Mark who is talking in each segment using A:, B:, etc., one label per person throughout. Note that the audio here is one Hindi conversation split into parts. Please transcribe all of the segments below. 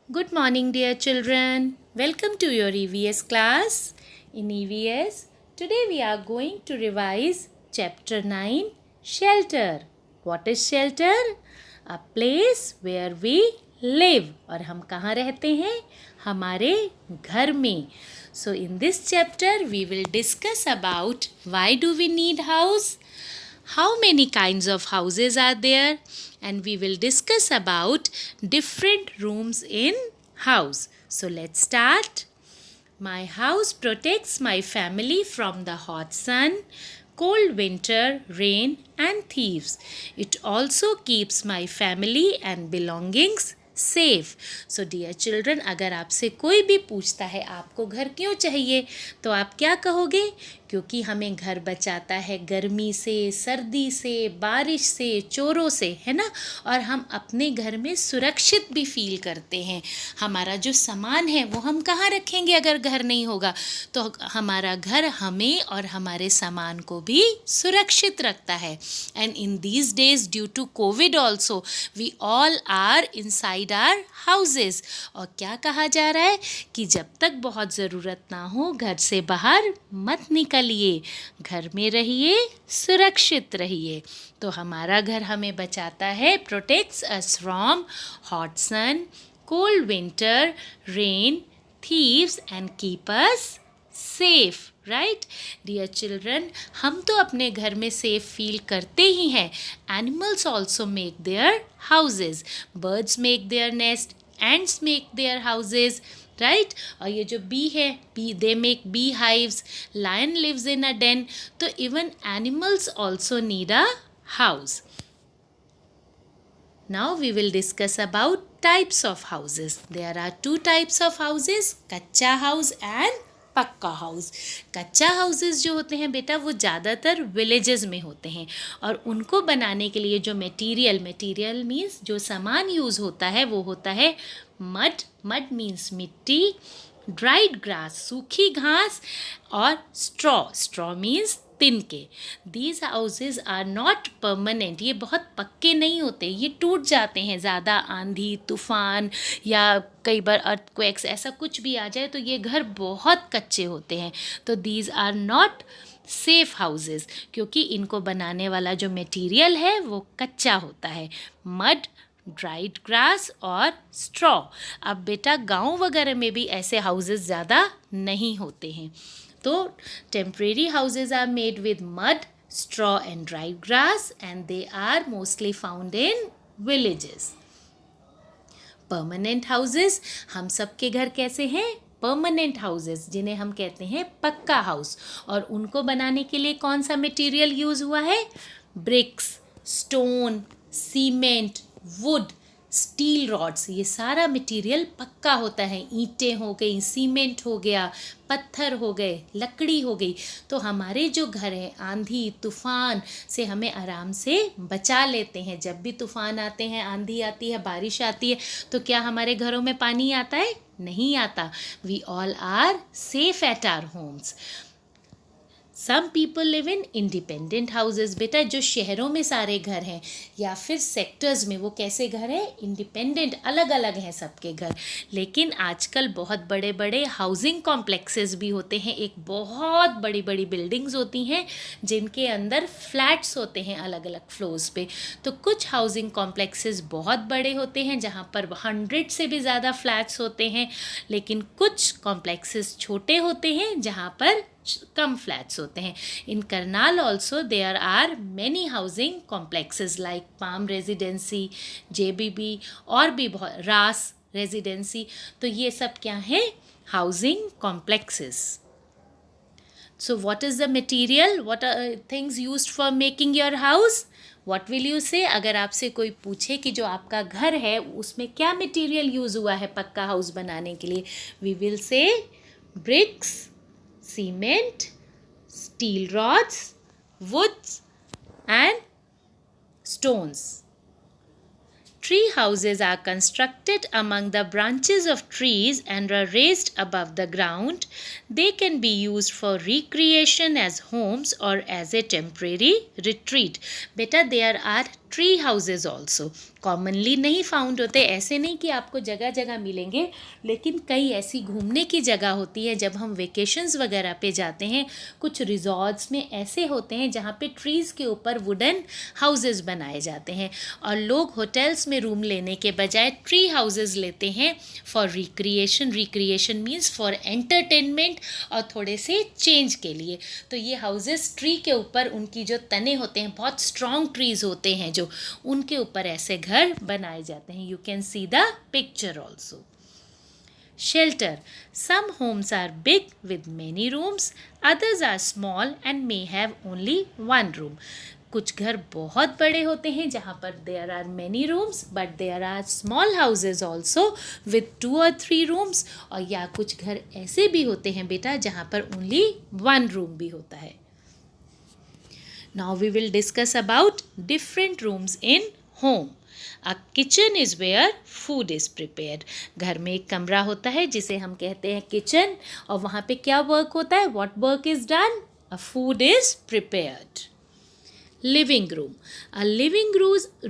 A: Good morning, dear children. Welcome to your EVS class. In EVS, today we are going to revise Chapter 9 Shelter. What is shelter? A place where we live. और हम कहाँ रहते हैं? हमारे घर में. So in this chapter, we will discuss about why do we need house? How many kinds of houses are there, and we will discuss about different rooms in house. So let's start. My house protects my family from the hot sun, cold winter, rain and thieves. It also keeps my family and belongings safe. So dear children, अगर आपसे कोई भी पूछता है आपको घर क्यों चाहिए, तो आप क्या कहोगे? क्योंकि हमें घर बचाता है गर्मी से, सर्दी से, बारिश से, चोरों से, है ना. और हम अपने घर में सुरक्षित भी फील करते हैं. हमारा जो सामान है वो हम कहाँ रखेंगे अगर घर नहीं होगा? तो हमारा घर हमें और हमारे सामान को भी सुरक्षित रखता है. And in these days due to COVID also we all are inside our houses. और क्या कहा जा रहा है कि जब तक बहुत ज़रूरत ना हो घर से बाहर मत निकलिए, घर में रहिए, सुरक्षित रहिए. तो हमारा घर हमें बचाता है, protects us from hot sun, cold winter, rain, thieves and keep us safe. Right dear children, हम तो अपने घर में सेफ फील करते ही हैं. Animals also make their houses. Birds make their nest, ants make their houses. Right और ये जो बी है, bee they make bee hives. Lion lives in a den. तो even animals also need a house. Now we will discuss about types of houses. There are two types of houses, कच्चा house and पक्का हाउस. कच्चा हाउसेस जो होते हैं बेटा वो ज़्यादातर विलेजेस में होते हैं, और उनको बनाने के लिए जो मटेरियल मीन्स जो सामान यूज़ होता है वो होता है मड मीन्स मिट्टी, ड्राइड ग्रास सूखी घास, और स्ट्रॉ मीन्स तिनके. These houses are not permanent. ये बहुत पक्के नहीं होते, ये टूट जाते हैं. ज़्यादा आंधी तूफान या कई बार अर्थक्वेक्स ऐसा कुछ भी आ जाए तो ये घर बहुत कच्चे होते हैं. तो these are not safe houses, क्योंकि इनको बनाने वाला जो मटेरियल है वो कच्चा होता है. मड, ड्राइड ग्रास और स्ट्रॉ. अब बेटा गांव वगैरह में भी ऐसे हाउसेज ज़्यादा नहीं होते हैं. तो temporary houses are made with mud, straw and dried grass, and they are mostly found in villages. Permanent houses, हम सबके घर कैसे हैं? परमानेंट हाउसेज, जिन्हें हम कहते हैं पक्का हाउस. और उनको बनाने के लिए कौन सा मटेरियल यूज़ हुआ है? Bricks, stone, cement, wood, steel rods. ये सारा मटेरियल पक्का होता है. ईंटें हो गई, सीमेंट हो गया, पत्थर हो गए, लकड़ी हो गई. तो हमारे जो घर हैं आंधी तूफान से हमें आराम से बचा लेते हैं. जब भी तूफान आते हैं, आंधी आती है, बारिश आती है, तो क्या हमारे घरों में पानी आता है? नहीं आता. We all are safe at our homes. Some people live in independent houses. बेटा जो शहरों में सारे घर हैं या फिर सेक्टर्स में, वो कैसे घर हैं? इंडिपेंडेंट, अलग अलग हैं सबके घर. लेकिन आजकल बहुत बड़े बड़े हाउसिंग कॉम्प्लेक्सेस भी होते हैं. एक बहुत बड़ी बड़ी बिल्डिंग्स होती हैं जिनके अंदर फ्लैट्स होते हैं अलग अलग फ्लोर्स पे. तो कुछ हाउसिंग कॉम्प्लेक्सेस बहुत बड़े होते हैं जहाँ पर 100 से भी ज़्यादा फ्लैट्स होते हैं. लेकिन कुछ कॉम्प्लेक्सेस छोटे होते हैं जहाँ पर कम फ्लैट्स होते हैं. In Karnal also there are many housing complexes like palm residency, JBB, और भी बहुत, रास रेजिडेंसी. तो ये सब क्या हैं? Housing complexes. So what is the material, what are things used for making your house? What will you say? अगर आपसे कोई पूछे कि जो आपका घर है उसमें क्या मटेरियल यूज़ हुआ है पक्का हाउस बनाने के लिए, we will say bricks, cement, steel rods, woods and stones. Tree houses are constructed among the branches of trees and are raised above the ground. They can be used for recreation as homes or as a temporary retreat. Beta, there are tree houses also, commonly नहीं फाउंड होते, ऐसे नहीं कि आपको जगह जगह मिलेंगे, लेकिन कई ऐसी घूमने की जगह होती है जब हम वेकेशंस वगैरह पे जाते हैं, कुछ रिजॉर्ट्स में ऐसे होते हैं जहाँ पे ट्रीज़ के ऊपर वुडन हाउसेज बनाए जाते हैं और लोग होटल्स में रूम लेने के बजाय ट्री हाउसेज लेते हैं for recreation, recreation means for entertainment और थोड़े से चेंज के लिए। तो ये हाउसेज ट्री के ऊपर, उनकी जो तने होते हैं, बहुत स्ट्रॉन्ग ट्रीज़ होते हैं जो, उनके ऊपर ऐसे घर बनाए जाते हैं। You can see the picture also. Shelter. Some homes are big with many rooms, others are small and may have only one room. कुछ घर बहुत बड़े होते हैं जहाँ पर there are many rooms, but there are small houses also with 2 or 3 rooms, और या कुछ घर ऐसे भी होते हैं बेटा जहाँ पर only 1 room भी होता है. Now we will discuss about different rooms in home. A kitchen is where food is prepared. घर में एक कमरा होता है जिसे हम कहते हैं किचन, और वहाँ पे क्या वर्क होता है? What work is done? A food is prepared. Living room. A living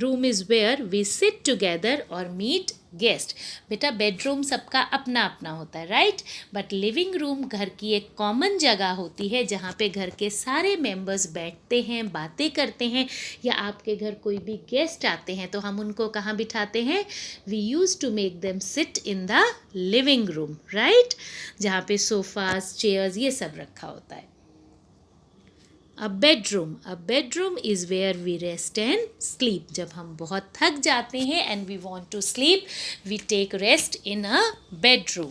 A: room is where we sit together or meet guest. बेटा बेडरूम सबका अपना अपना होता है, राइट, बट लिविंग रूम घर की एक कॉमन जगह होती है जहाँ पे घर के सारे मेंबर्स बैठते हैं, बातें करते हैं, या आपके घर कोई भी गेस्ट आते हैं तो हम उनको कहाँ बिठाते हैं? We use to make them sit in the living room, right, जहाँ पे सोफ़ाज, चेयर्स, ये सब रखा होता है. A bedroom is where we rest and sleep. जब हम बहुत थक जाते हैं and we want to sleep, we take rest in a bedroom.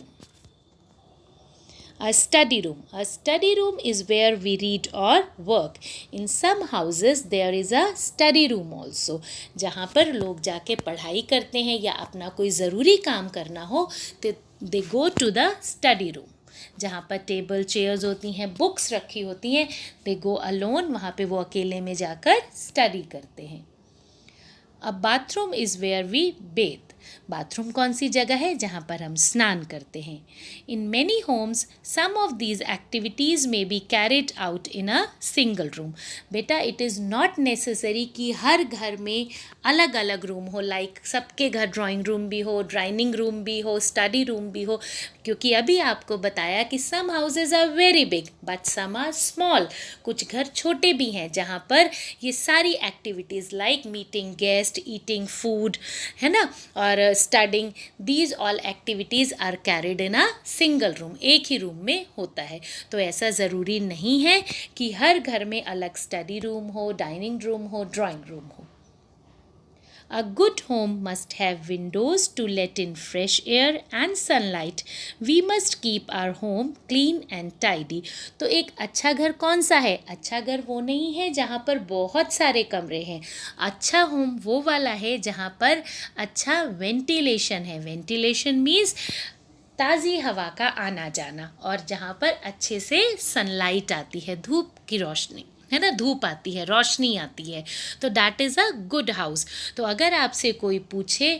A: A study room is where we read or work. In some houses there is a study room also, जहाँ पर लोग जाके पढ़ाई करते हैं या अपना कोई ज़रूरी काम करना हो तो they go to the study room, जहाँ पर टेबल चेयर्स होती हैं, बुक्स रखी होती हैं. दे गो अलोन, वहाँ पे वो अकेले में जाकर स्टडी करते हैं. A bathroom is where we bathe. Bathroom कौन सी जगह है? जहाँ पर हम स्नान करते हैं. In many homes some of these activities में be carried out in a single room. बेटा इट इज़ नॉट नेसेसरी कि हर घर में अलग अलग रूम हो, लाइक सबके घर ड्राइंग रूम भी हो, डाइनिंग रूम भी हो, स्टडी रूम भी हो, क्योंकि अभी आपको बताया कि some houses are very big but some are small. कुछ घर छोटे भी हैं जहाँ पर ये सारी activities like meeting guest, eating food, है ना, और studying, these all activities are carried in a single room, एक ही रूम में होता है. तो ऐसा ज़रूरी नहीं है कि हर घर में अलग स्टडी रूम हो, डाइनिंग रूम हो, ड्राइंग रूम हो. A good home must have windows to let in fresh air and sunlight. We must keep our home clean and tidy. तो एक अच्छा घर कौन सा है? अच्छा घर वो नहीं है जहाँ पर बहुत सारे कमरे हैं. अच्छा होम वो वाला है जहाँ पर अच्छा वेंटिलेशन है. वेंटिलेशन मीन्स ताज़ी हवा का आना जाना, और जहाँ पर अच्छे से सनलाइट आती है, धूप की रोशनी, है ना, धूप आती है, रोशनी आती है, तो that is a good house. तो अगर आपसे कोई पूछे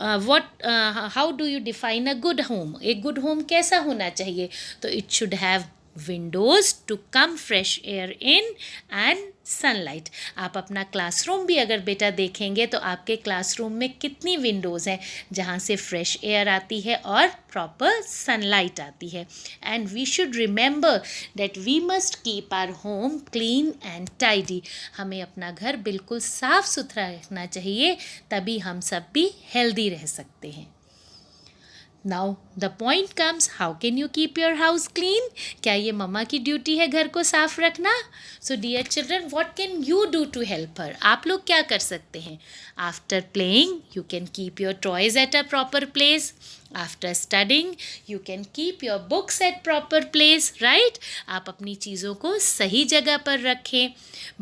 A: how do you define a good home, एक गुड होम कैसा होना चाहिए, तो it should have windows to come fresh air in and sunlight. आप अपना क्लासरूम भी अगर बेटा देखेंगे तो आपके क्लासरूम में कितनी विंडोज़ हैं जहाँ से फ्रेश एयर आती है और प्रॉपर सनलाइट आती है. And we should remember that we must keep our home clean and tidy. हमें अपना घर बिल्कुल साफ़ सुथरा रखना चाहिए, तभी हम सब भी हेल्दी रह सकते हैं. Now the point comes, how can you keep your house clean? क्या ये मम्मा की ड्यूटी है घर को साफ रखना? So dear children, what can you do to help her? आप लोग क्या कर सकते हैं? After playing, you can keep your toys at a proper place. After studying, you can keep your books at proper place, right? आप अपनी चीज़ों को सही जगह पर रखें.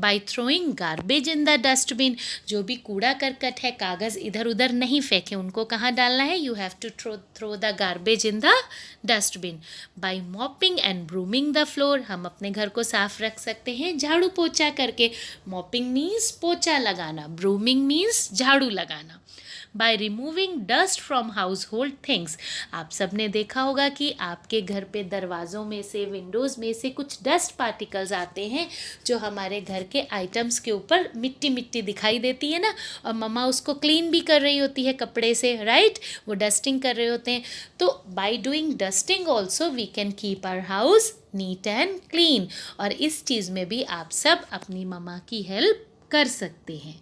A: By throwing garbage in the dustbin, जो भी कूड़ा करकट है, कागज़ इधर उधर नहीं फेंकें, उनको कहाँ डालना है? You have to throw the garbage in the dustbin. By mopping and brooming the floor, हम अपने घर को साफ रख सकते हैं झाड़ू पोछा करके. Mopping means पोछा लगाना, brooming means झाड़ू लगाना. by removing dust from household things. आप सब ने देखा होगा कि आपके घर पे दरवाज़ों में से, विंडोज़ में से कुछ डस्ट पार्टिकल्स आते हैं जो हमारे घर के आइटम्स के ऊपर मिट्टी मिट्टी दिखाई देती है ना, और मम्मा उसको क्लीन भी कर रही होती है कपड़े से, राइट? वो डस्टिंग कर रहे होते हैं. तो by doing dusting also we can keep our house neat and clean. और इस चीज़ में भी आप सब अपनी मम्मा की हेल्प कर सकते हैं.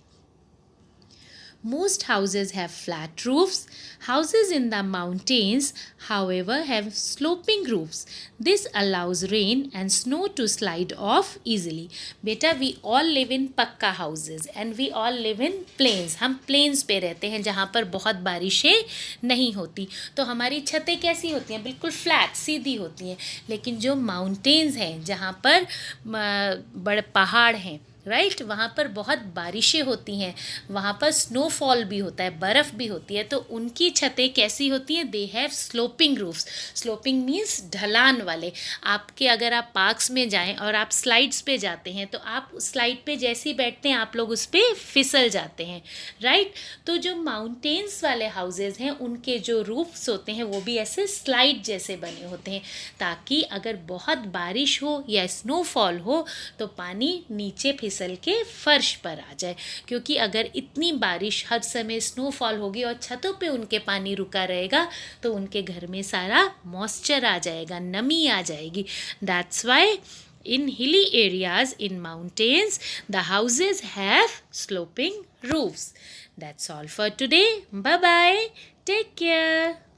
A: Most houses have flat roofs. Houses in the mountains, however, have sloping roofs. This allows rain and snow to slide off easily. Beta, we all live in pakka houses and we all live in plains. हम plains पे रहते हैं जहाँ पर बहुत बारिशें नहीं होती. तो हमारी छतें कैसी होती हैं? बिल्कुल फ्लैट, सीधी होती हैं. लेकिन जो माउंटेन्स हैं, जहाँ पर बड़े पहाड़ हैं, राइट, वहाँ पर बहुत बारिशें होती हैं, वहाँ पर स्नोफॉल भी होता है, बर्फ़ भी होती है. तो उनकी छतें कैसी होती हैं? They have sloping roofs. Sloping means ढलान वाले. आपके अगर आप पार्क्स में जाएं और आप स्लाइड्स पे जाते हैं तो आप स्लाइड पे जैसे ही बैठते हैं आप लोग उस पर फिसल जाते हैं, राइट? तो जो माउंटेन्स वाले हाउसेज हैं उनके जो रूफ्स होते हैं वो भी ऐसे स्लाइड जैसे बने होते हैं, ताकि अगर बहुत बारिश हो या स्नोफॉल हो तो पानी नीचे फिसल के फर्श पर आ जाए. क्योंकि अगर इतनी बारिश हर समय स्नोफॉल होगी और छतों पे उनके पानी रुका रहेगा तो उनके घर में सारा मॉइस्चर आ जाएगा, नमी आ जाएगी. That's why in hilly areas in mountains the houses have sloping roofs. That's all for today. Bye bye. Take care.